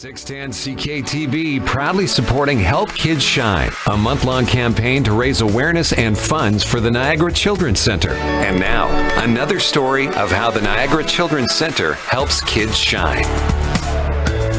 610 CKTV proudly supporting Help Kids Shine, a month-long campaign to raise awareness and funds for the Niagara Children's Center. And now, another story of how the Niagara Children's Center helps kids shine.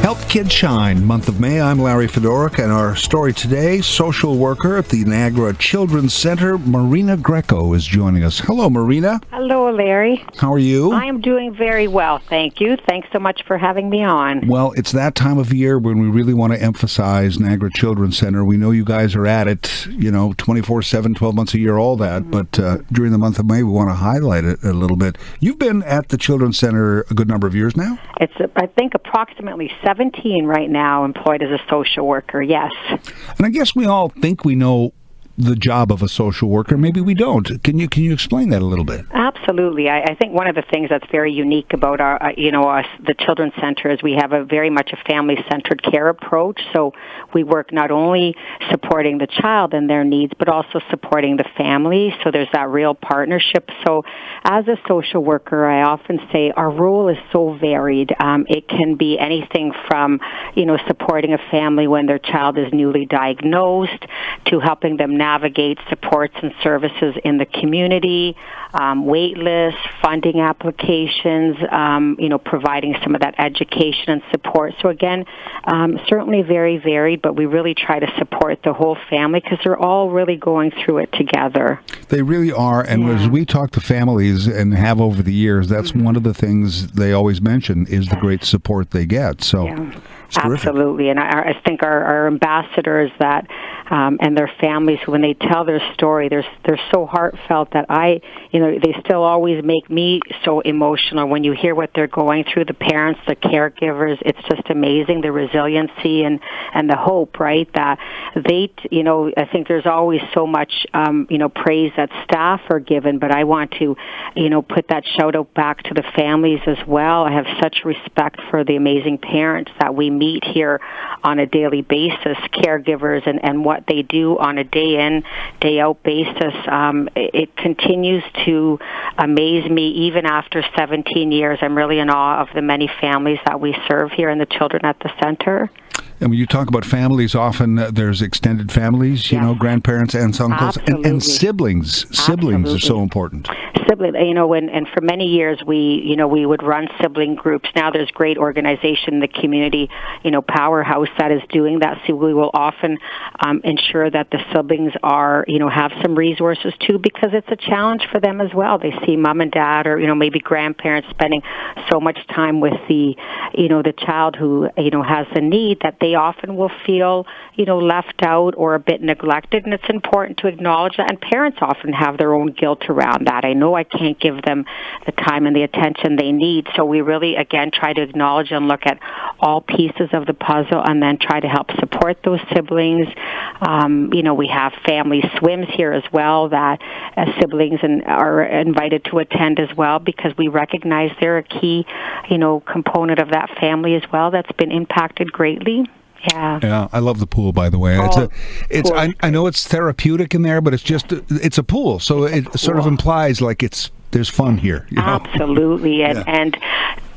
Help Kids Shine, month of May. I'm Larry Fedoruk, and our story today, social worker at the Niagara Children's Center, Marina Greco, is joining us. Hello, Marina. Hello, Larry. How are you? I am doing very well, thank you. Thanks so much for having me on. Well, it's that time of year when we really want to emphasize Niagara Children's Center. We know you guys are at it, 24/7, 12 months a year, all that, but during the month of May, we want to highlight it a little bit. You've been at the Children's Center a good number of years now? It's, I think, approximately 17 right now employed as a social worker, yes. And I guess we all think we know the job of a social worker. Maybe we don't. Can you explain that a little bit? Absolutely. I think one of the things that's very unique about our, us, the Children's Center, is we have a very much a family-centered care approach. So we work not only supporting the child and their needs, but also supporting the family. So there's that real partnership. So as a social worker, I often say our role is so varied. It can be anything from, supporting a family when their child is newly diagnosed, to helping them navigate supports and services in the community, wait lists, funding applications, providing some of that education and support. So again, certainly very varied, but we really try to support the whole family because they're all really going through it together. They really are, and as we talk to families and have over the years, that's one of the things they always mention is the great support they get. So. Yeah. Absolutely, and I think our ambassadors that and their families, when they tell their story, they're so heartfelt that they still always make me so emotional when you hear what they're going through. The parents, the caregivers, it's just amazing, the resiliency and the hope, right? That they, I think there's always so much, praise that staff are given, but I want to, put that shout out back to the families as well. I have such respect for the amazing parents that we meet here on a daily basis, caregivers, and what they do on a day in, day out basis. It continues to amaze me even after 17 years. I'm really in awe of the many families that we serve here and the children at the center. And when you talk about families, often there's extended families, grandparents, aunts, uncles, and siblings. Siblings are so important. And for many years we would run sibling groups. Now there's great organization in the community, Powerhouse, that is doing that. So we will often ensure that the siblings are, have some resources too, because it's a challenge for them as well. They see mom and dad or, maybe grandparents spending so much time with the child who, has the need that they often will feel, left out or a bit neglected. And it's important to acknowledge that. And parents often have their own guilt around that. I know I can't give them the time and the attention they need. So we really, again, try to acknowledge and look at all pieces of the puzzle and then try to help support those siblings. We have family swims here as well that siblings are invited to attend as well, because we recognize they're a key, component of that family as well that's been impacted greatly. Yeah, I love the pool, by the way. I know it's therapeutic in there, but it's a pool, so it sort of implies like there's fun here. Absolutely, and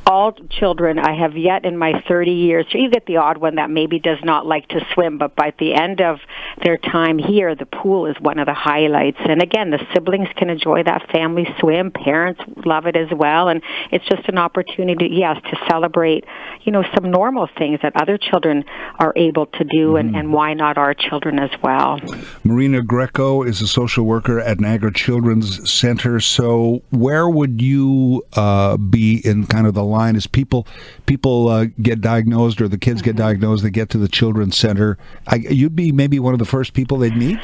all children, I have yet in my 30 years, so you get the odd one that maybe does not like to swim, but by the end of their time here, the pool is one of the highlights. And again, the siblings can enjoy that family swim. Parents love it as well. And it's just an opportunity, to celebrate, some normal things that other children are able to do, and why not our children as well. Marina Greco is a social worker at Niagara Children's Center. So where would you be in kind of the line as people get diagnosed, or the kids get diagnosed, they get to the Children's Center? You'd be maybe one of the first people they'd meet?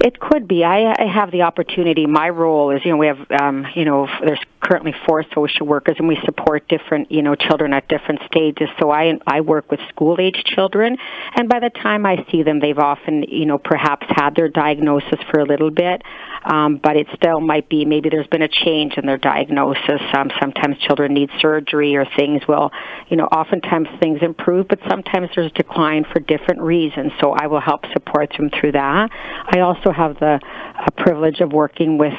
It could be. I have the opportunity. My role is, we have, there's currently 4 social workers, and we support different, children at different stages. So I work with school-age children, and by the time I see them, they've often, perhaps had their diagnosis for a little bit, but it still might be maybe there's been a change in their diagnosis. Sometimes children need surgery, or or things will, oftentimes things improve, but sometimes there's decline for different reasons. So I will help support them through that. I also have the privilege of working with,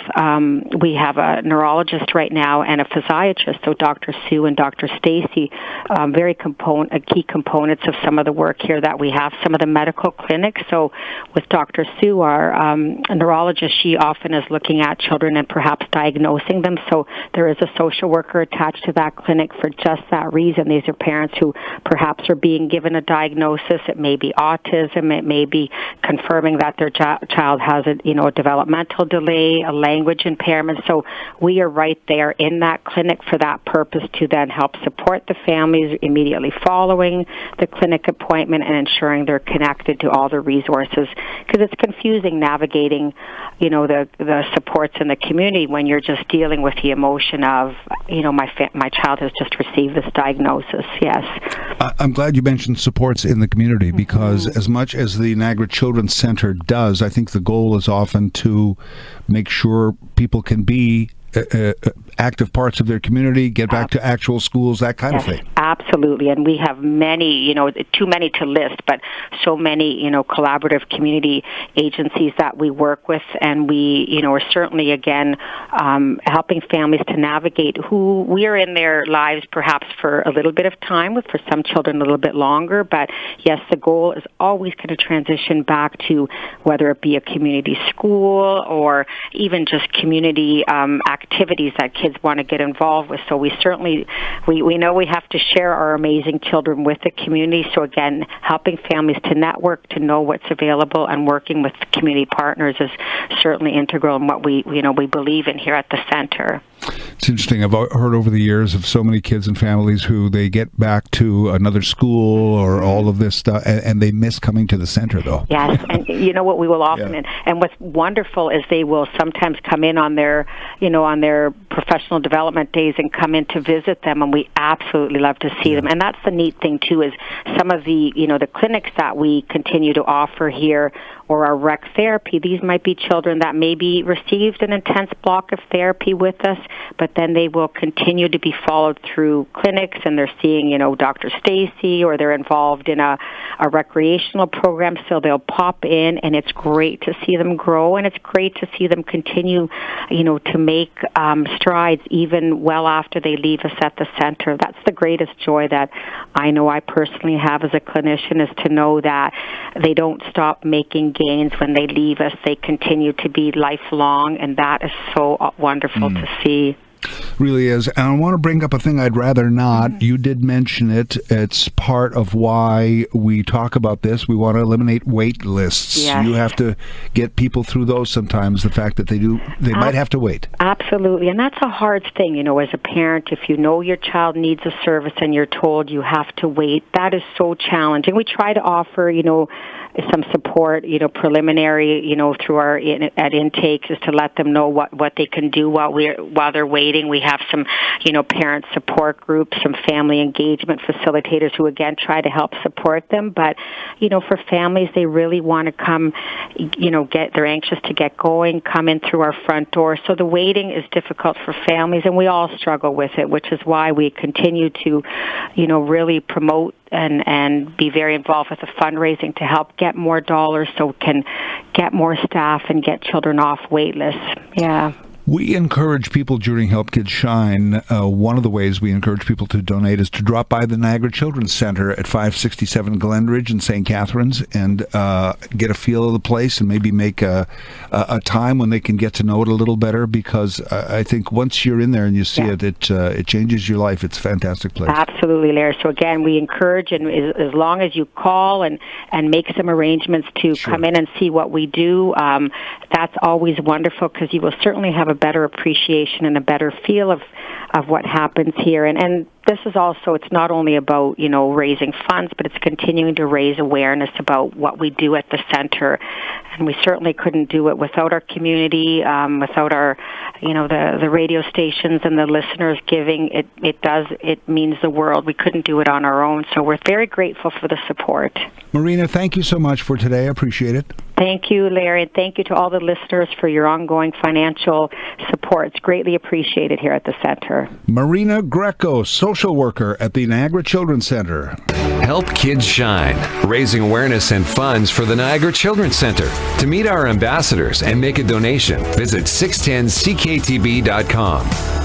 we have a neurologist right now and a physiatrist, so Dr. Sue and Dr. Stacy, key components of some of the work here that we have, some of the medical clinics. So with Dr. Sue, our neurologist, she often is looking at children and perhaps diagnosing them. So there is a social worker attached to that clinic for just that reason. These are parents who perhaps are being given a diagnosis. It may be autism. It may be confirming that their child has a developmental delay, a language impairment. So we are right there in that clinic for that purpose to then help support the families immediately following the clinic appointment and ensuring they're connected to all the resources, because it's confusing navigating, the supports in the community when you're just dealing with the emotion of, my child has just received this diagnosis. Yes. I'm glad you mentioned supports in the community, because as much as the Niagara Children's Center does, I think the goal is often to make sure people can be active parts of their community, get back to actual schools, that kind of thing. Absolutely. And we have many, too many to list, but so many, collaborative community agencies that we work with. And we, are certainly, again, helping families to navigate who we are in their lives perhaps for a little bit of time, for some children a little bit longer. But yes, the goal is always going to transition back to whether it be a community school or even just community activities that kids want to get involved with. So we certainly, we know we have to share our amazing children with the community. So again, helping families to network, to know what's available, and working with community partners is certainly integral in what we believe in here at the center. It's interesting. I've heard over the years of so many kids and families who they get back to another school or all of this stuff, and they miss coming to the center, though. Yes, and you know what we will often, and what's wonderful is they will sometimes come in on their, on their professional development days and come in to visit them, and we absolutely love to see them. And that's the neat thing too, is some of the, the clinics that we continue to offer here, or our rec therapy, these might be children that maybe received an intense block of therapy with us, but then they will continue to be followed through clinics, and they're seeing, Dr. Stacy, or they're involved in a recreational program, so they'll pop in, and it's great to see them grow, and it's great to see them continue, to make strides even well after they leave us at the center. That's the greatest joy that I know I personally have as a clinician, is to know that they don't stop making gains when they leave us. They continue to be lifelong, and that is so wonderful to see. Really is. And I want to bring up a thing I'd rather not. You did mention it. It's part of why we talk about this. We want to eliminate wait lists. Yes. You have to get people through those sometimes, the fact that they might have to wait. Absolutely. And that's a hard thing, as a parent. If you know your child needs a service and you're told you have to wait, that is so challenging. We try to offer, some support, preliminary, through our at intakes, is to let them know what they can do while they're waiting. We have some, parent support groups, some family engagement facilitators who again try to help support them. But, for families, they really want to come, they're anxious to get going, come in through our front door. So the waiting is difficult for families, and we all struggle with it, which is why we continue to, really promote and be very involved with the fundraising to help get more dollars so we can get more staff and get children off wait lists. Yeah. We encourage people during Help Kids Shine. One of the ways we encourage people to donate is to drop by the Niagara Children's Center at 567 Glenridge in St. Catharines and get a feel of the place, and maybe make a time when they can get to know it a little better, because I think once you're in there and you see it changes your life. It's a fantastic place. Absolutely, Larry. So again, we encourage, and as long as you call and make some arrangements to come in and see what we do, that's always wonderful, because you will certainly have a better appreciation and a better feel of what happens here. And this is also, it's not only about, raising funds, but it's continuing to raise awareness about what we do at the center. And we certainly couldn't do it without our community, without our, the radio stations and the listeners giving. It means the world. We couldn't do it on our own. So we're very grateful for the support. Marina, thank you so much for today. I appreciate it. Thank you, Larry, and thank you to all the listeners for your ongoing financial support. It's greatly appreciated here at the center. Sure. Marina Greco, social worker at the Niagara Children's Center. Help Kids Shine, raising awareness and funds for the Niagara Children's Center. To meet our ambassadors and make a donation, visit 610cktb.com.